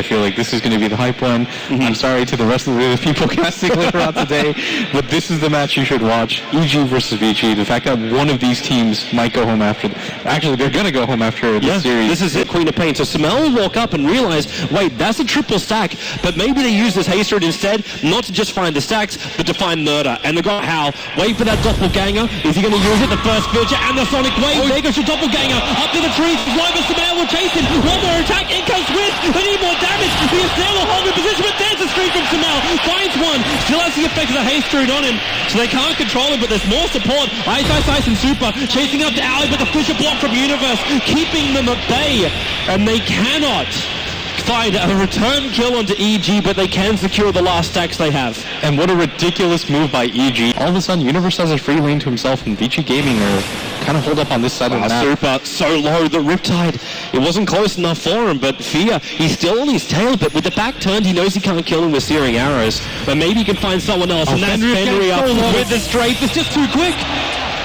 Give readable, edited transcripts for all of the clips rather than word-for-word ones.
I feel like this is going to be the hype one. I'm sorry to the rest of the people casting later on today, but this is the match you should watch. EG versus Vici. The fact that one of these teams might go home after... Actually, they're going to go home after this series. This is it, Queen of Pain. So Samel will walk up and realize, wait, that's a triple stack, but maybe they use this haste route instead, not to just find the stacks, but to find Murder. And they've got Hal. Wait for that doppelganger. Is he going to use it? The first Vici and the Sonic Wave. There goes your doppelganger. Up to the trees. Wyvern Samel will chase him. One more attack. In comes Wiz. They need more damage. The ESL will hold in position, but there's a screen from Samel. Finds one. Still has the effect of the haste route on him, so they can't control him, but there's more support. Ice and Super chasing up to Ali, but the Fisher block from Universe, keeping them at bay, and they cannot find a return kill onto EG, but they can secure the last stacks they have. And what a ridiculous move by EG. All of a sudden, Universe has a free lane to himself, and Vici Gaming are kind of hold up on this side of the map. Super, so low, the Riptide. It wasn't close enough for him, but Fear, he's still on his tail, but with the back turned, he knows he can't kill him with searing arrows. But maybe he can find someone else, and that's Fenry up with the strafe. It's just too quick.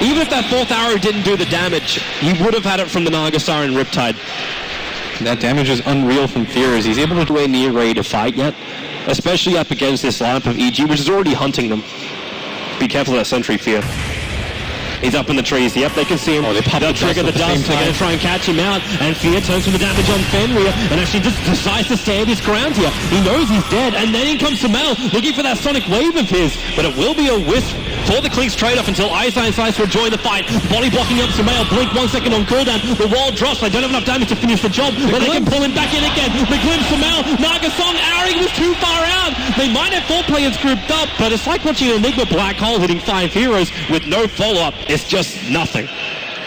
Even if that fourth arrow didn't do the damage, he would have had it from the Nagasar and Riptide. That damage is unreal from Fear, as he's able to do near ready to fight yet, especially up against this lineup of EG, which is already hunting them. Be careful of that sentry, Fear. He's up in the trees. Yep, they can see him. They'll trigger the dust. They're going to try and catch him out. And Fear turns from the damage on Fenrir and actually just decides to stand his ground here. He knows he's dead. And then in comes Samel looking for that Sonic Wave of his. But it will be a wisp for the Clinks trade-off until Ice will join the fight. Body blocking up Samel. Blink 1 second on cooldown. The wall drops. They don't have enough damage to finish the job. But they can pull him back in again. The glimpse Samel. Nagasong. Ari was too far out. They might have 4 players grouped up, but it's like watching an Enigma Black Hole hitting 5 heroes with no follow-up. It's just nothing.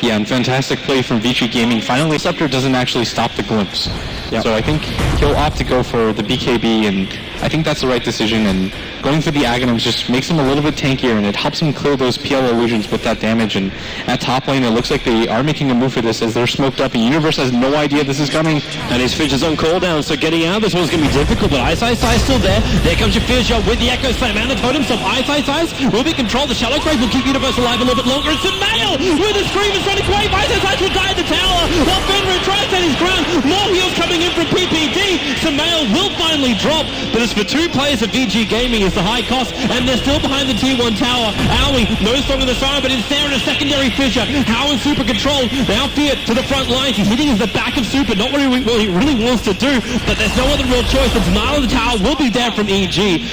Yeah, and fantastic play from Vici Gaming. Finally, Scepter doesn't actually stop the glimpse. Yep. So I think he'll opt to go for the BKB, and I think that's the right decision. And going for the Aghanims just makes him a little bit tankier, and it helps him clear those PL illusions with that damage. And at top lane, it looks like they are making a move for this as they're smoked up, and Universe has no idea this is coming. And his Fidge is on cooldown, so getting out of this one's going to be difficult, but Ice still there. There comes your Fidge with the Echo Slam and the Totem Stop. Ice will be controlled. The Shallow Grave will keep Universe alive a little bit longer. It's a Mail with a Scream and Sonic Wave. Ice will die at the tower while Fenrir tries to stand his ground. More heals coming in from PPD. Samael will finally drop, but it's for 2 players of VG Gaming is the high cost, and they're still behind the T1 tower. Aoi, no stronger than the Siren, but it's there in a secondary fissure. How in Super control. Now Fear to the front lines. He's hitting the back of Super, not what he really wants to do, but there's no other real choice. The denial of the tower will be there from EG.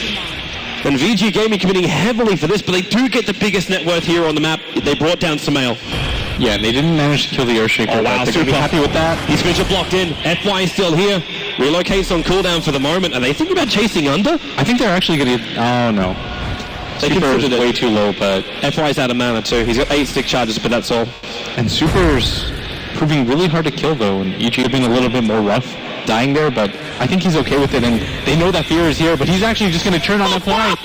And VG Gaming committing heavily for this, but they do get the biggest net worth here on the map. They brought down Samael. Yeah, and they didn't manage to kill the Earthshaker. Oh wow, Super happy with that. He's Fisher blocked in. FY is still here. Relocates on cooldown for the moment. Are they thinking about chasing under? I think they're actually going to... Oh, no. Super's way too low, but... FY's out of mana too. He's got 8 stick charges, but that's all. And Super's proving really hard to kill, though, and EG have been a little bit more rough dying there, but I think he's okay with it, and they know that Fear is here, but he's actually just going to turn on FY.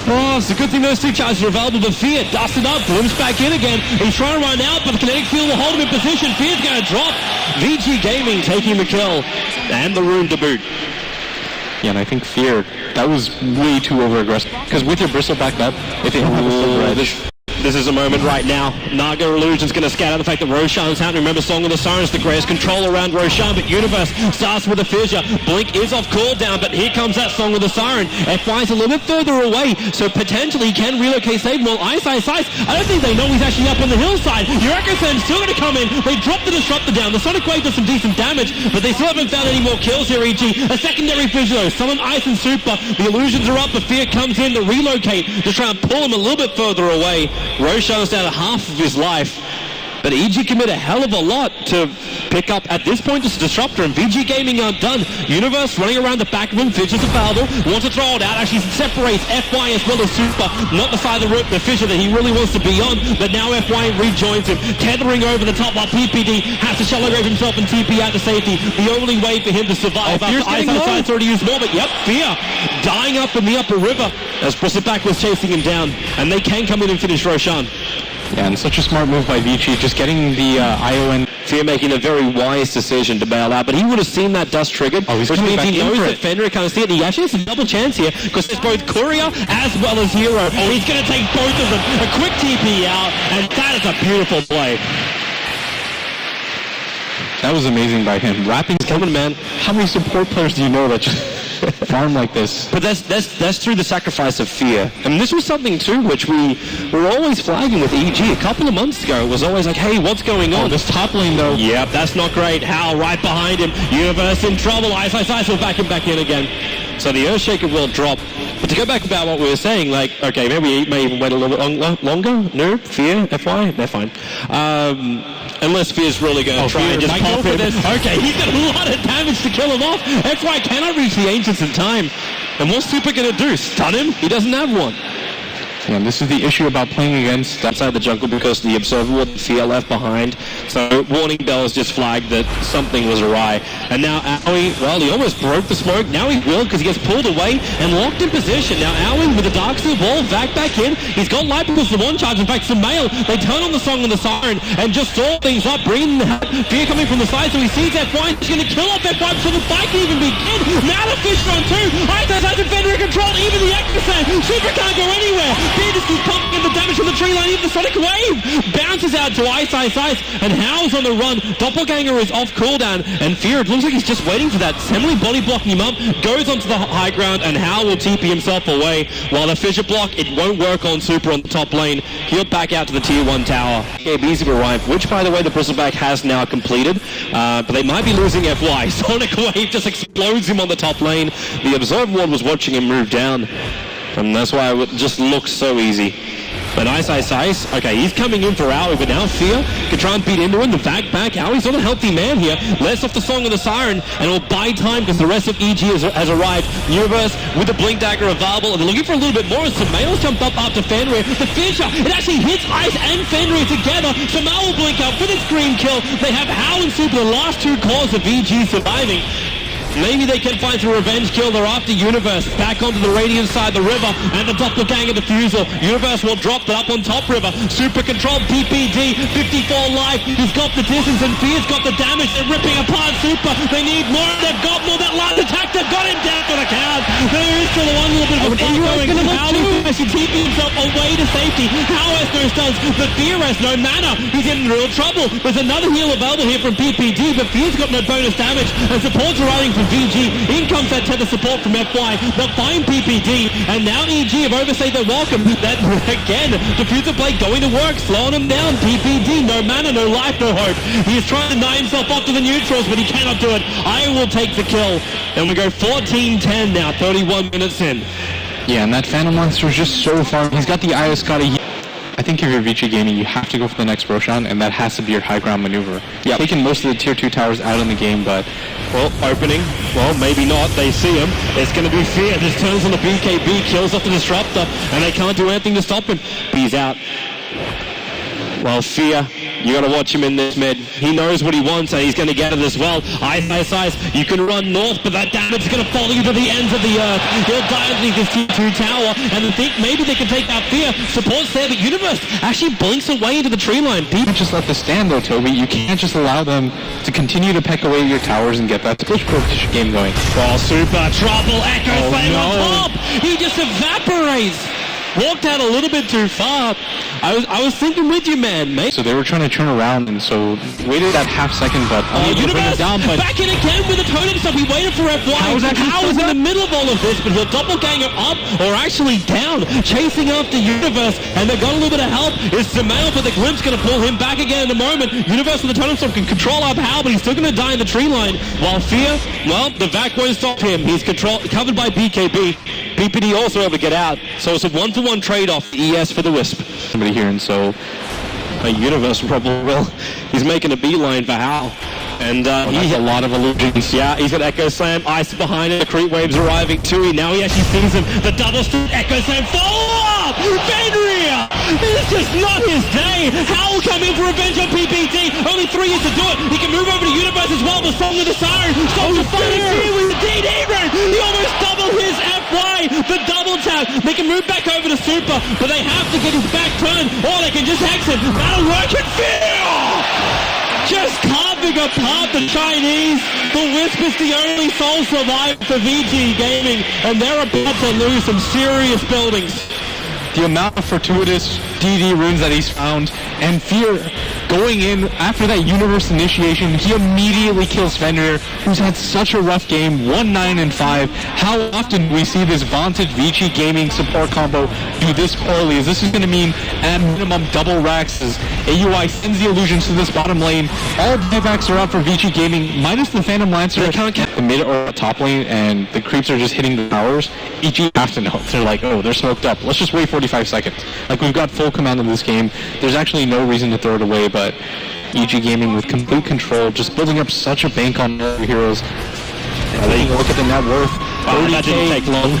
Oh, it's a good thing those 2 charges are available, but Fear dusted up, glimpsed back in again. He's trying to run out, but the kinetic field will hold him in position. Fear's going to drop. VG Gaming taking the kill, and the rune to boot. Yeah, and I think Fear, that was way too over-aggressive, because with your Bristle backed up, if they don't have a silver edge... This is a moment right now. Naga Illusion's going to scout out the fact that Roshan's out. Remember, Song of the Sirens, the greatest control around Roshan, but Universe starts with a fissure. Blink is off cooldown, but here comes that Song of the Siren. FY's a little bit further away, so potentially he can relocate save. Well, Ice. I don't think they know he's actually up on the hillside. Your Echo Slam's still going to come in. They drop the Disruptor down. The Sonic Wave does some decent damage, but they still haven't found any more kills here, EG. A secondary fissure, though. Summon Ice and Super. The illusions are up. The Fear comes in to relocate to try and pull him a little bit further away. Roshan's down half of his life, but EG commit a hell of a lot to pick up at this point. This Disruptor, and VG Gaming are done. Universe running around the back of him, Fidge is available, wants to throw it out, actually separates FY as well as Super, not the side of the fissure that he really wants to be on, but now FY rejoins him, tethering over the top while PPD has to shallow grave himself and TP out to safety. The only way for him to survive after Ice already used more, but yep, Fear dying up in the upper river as Bristleback was chasing him down, and they can come in and finish Roshan. Yeah, and such a smart move by Vici, just getting the ION. Fear making a very wise decision to bail out, but he would have seen that dust triggered, which means he knows that Fenrir can't see it, and he actually has a double chance here, because there's both Courier as well as Hero. Oh, he's going to take both of them. A quick TP out, and that is a beautiful play. That was amazing by him. Rapping's coming, man. How many support players do you know that just farm like this? But that's through the sacrifice of fear. And this was something too which we were always flagging with EG a couple of months ago. It was always like, hey, what's going on? This top lane though. Yep, that's not great. Hal right behind him. Universe in trouble. Ice will back him back in again. So the Earthshaker will drop. But to go back about what we were saying, like, okay, maybe we may even wait a little bit longer. No, Fear, FY, they're fine. Unless Fear's really going to try and just pop him. Okay, he's got a lot of damage to kill him off. FY cannot reach the Ancients in time. And what's Super going to do? Stun him? He doesn't have one. Yeah, and this is the issue about playing against outside the jungle because the Observer with Fear left behind. So warning bells just flagged that something was awry. And now Aoi, well, he almost broke the smoke. Now he will because he gets pulled away and locked in position. Now Aoi with the Darksteel Ball, back in. He's got light because the one charge. In fact, Sumail, they turn on the Song and the Siren and just stall things up, bringing the Fear coming from the side. So he sees FY. He's going to kill off FY before the fight can even begin. Now the Fish on two. Ice has defender in control. Even the Echo Slam. Super can't go anywhere. Fear just keeps pumping in the damage from the tree line. Even the Sonic Wave bounces out to Ice, and How's on the run. Doppelganger is off cooldown, and Fear, it looks like he's just waiting for that. Semele body blocking him up, goes onto the high ground, and Howl will TP himself away. While the Fissure block, it won't work on Super on the top lane. He'll back out to the tier 1 tower. BKB's have arrived, which, by the way, the Bristleback has now completed, but they might be losing FY. Sonic Wave just explodes him on the top lane. The Observer Ward was watching him move down. And that's why it just looks so easy. But Ice. Okay, he's coming in for Aoi, but now Fear can try and beat into him. The back. Aoi's not a healthy man here. Less off the Song of the Siren, and will buy time because the rest of EG has arrived. Universe with the Blink Dagger available, and they're looking for a little bit more. Sumail's jumped up after Fenrir. The Fisher, it actually hits Ice and Fenrir together. Sumail will blink out for the screen kill. They have Howl and Super, the last two cores of EG surviving. Maybe they can find a revenge kill. They're after Universe. Back onto the Radiant side, the river, and the Doppelganger Diffusal. Universe will drop that up on top river. Super control, PPD, 54 life. He's got the distance, and Fear's got the damage. They're ripping apart Super. They need more. They've got more. That last attack, they've got him down for the count. There is still one little bit of a fight going. How is he keeping himself away to safety? How no stuns, but Fear has no mana. He's in real trouble. There's another heal available here from PPD, but Fear's got no bonus damage, and support's arriving from VG. In comes that tether support from FY. They'll find PPD, and now EG have overstayed their welcome. That, again, Diffuser Blade going to work, slowing him down. PPD, no mana, no life, no hope. He is trying to deny himself off to the neutrals, but he cannot do it. I will take the kill. And we go 14-10 now, 31 minutes in. Yeah, and that Phantom Monster is just so far. He's got the Eye of Scotty. I think if you're Vici Gaming, you have to go for the next Roshan, and that has to be your high ground maneuver. Yeah, taking most of the tier 2 towers out in the game, but... Well, opening. Well, maybe not. They see him. It's going to be Fear. This turns on the BKB, kills off the Disruptor, and they can't do anything to stop him. He's out. Well, Fear, you got to watch him in this mid. He knows what he wants, and he's going to get it as well. Ice. You can run north, but that damage is going to follow you to the ends of the earth. He'll die underneath this tier 2 tower, and I think maybe they can take out Fear. Support's there, but Universe actually blinks away into the tree line. People just let this stand, though, Toby. You can't just allow them to continue to peck away your towers and get that push game going. Oh, Super trouble. Echo Flame on top. He just evaporates. Walked out a little bit too far. I was thinking with you, man, mate. So they were trying to turn around, and so waited that half second, but Universe down, but back in again with the totem stuff. He waited for FY. How was in the middle of all of this, but he'll Doppelganger up, or actually down, chasing after Universe, and they got a little bit of help. Is Sumail, but the Glimpse going to pull him back again in a moment. Universe with the totem stuff can control up Hal, but he's still going to die in the tree line. While Fear, well, the Vac won't stop him. He's covered by BKB. PPD also able to get out, so it's a 1-for-1 trade-off. ES for the Wisp. Somebody here, and so a Universe probably will. He's making a beeline for Hal. And he has a lot of illusions. Yeah, he's got Echo Slam, Ice behind it, the creep wave's arriving too. Now he actually sees him. The double stick, Echo Slam, follow up! Fenrir! This is just not his day. Hal will come in for revenge on PPD. Only 3 years to do it. He can move over to Universe as well. The Song of the Siren. Stops the fighting Fear with the DD run. He almost doubled his FY. The double tap. They can move back over to Super, but they have to get his back turned, or they can just hex him. That'll work in Fear! Just carving apart the Chinese. The Wisp is the only sole survivor for VG Gaming, and they're about to lose some serious buildings. The amount of fortuitous DD runes that he's found, and Fear going in after that universe initiation, he immediately kills Fenrir, who's had such a rough game, 1-9-5. How often do we see this vaunted Vici Gaming support combo do this poorly? Is this going to mean at minimum double racks as AUI sends the illusions to this bottom lane? All buybacks are out for Vici Gaming, minus the Phantom Lancer. They can't get the mid or top lane, and the creeps are just hitting the towers. EG have to know. They're like, oh, they're smoked up. Let's just wait 45 seconds. Like, we've got full command of this game. There's actually no reason to throw it away, but EG Gaming with complete control, just building up such a bank on their heroes. Taking a look at the net worth. Wow, that didn't take long.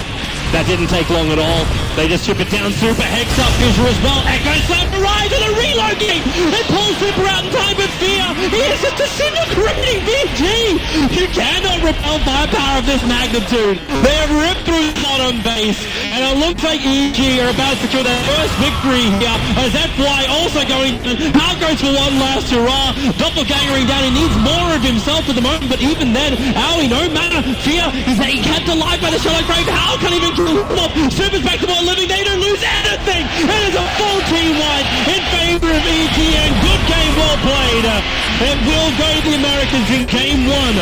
That didn't take long at all. They just chip it down. Super Hex up Fissure as well. Echo Samurai to the reload game. It pulls Super out in time, but Fear, he is just disintegrating VG. You cannot repel firepower of this magnitude. They have ripped through the bottom base, and it looks like EG are about to secure their first victory here. As that fly also going, out goes for one last hurrah. Doppelgangering down. He needs more of himself at the moment, but even then, Owie, no matter. Fear is kept alive by the Shallow Grave. How can he even kill him off? Super's back to more living. They don't lose anything. It is a full team wipe in favor of EG, and good game well played. It will go to the Americans in game one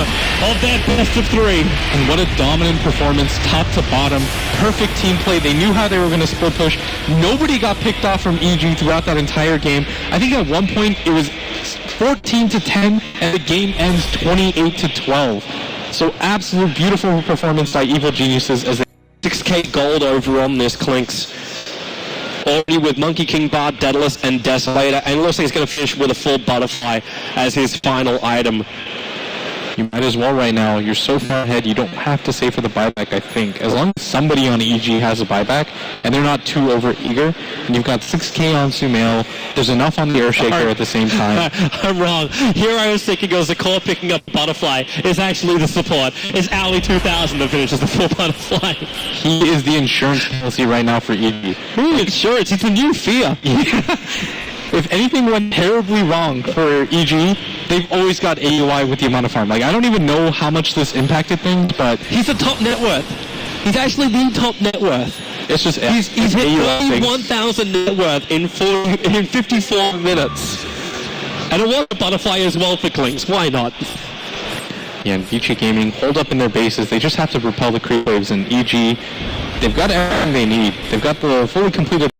of their best of three. And what a dominant performance, top to bottom. Perfect team play. They knew how they were going to split push. Nobody got picked off from EG throughout that entire game. I think at one point it was 14-10, and the game ends 28-12. So absolute beautiful performance by Evil Geniuses as they 6k gold over on this Clinks. Already with Monkey King, Bard, Daedalus, and Desolator, and it looks like he's going to finish with a full Butterfly as his final item. You might as well right now. You're so far ahead, you don't have to save for the buyback, I think. As long as somebody on EG has a buyback, and they're not too over-eager, and you've got 6k on Sumail, there's enough on the Earthshaker at the same time. I'm wrong. Here I was thinking it was the core picking up Butterfly. Is actually the support. It's Owly 2000 that finishes the full Butterfly. He is the insurance policy right now for EG. Ooh, insurance. He's the new Fear. Yeah. If anything went terribly wrong for EG, they've always got AUI with the amount of farm. Like, I don't even know how much this impacted things, but he's the top net worth. He's actually the top net worth. It's just he's hit 31,000 net worth in 54 minutes. And it was a Butterfly as well for Clinks. Why not? Yeah, and Vici Gaming hold up in their bases. They just have to repel the creep waves, and EG, they've got everything they need. They've got the fully completed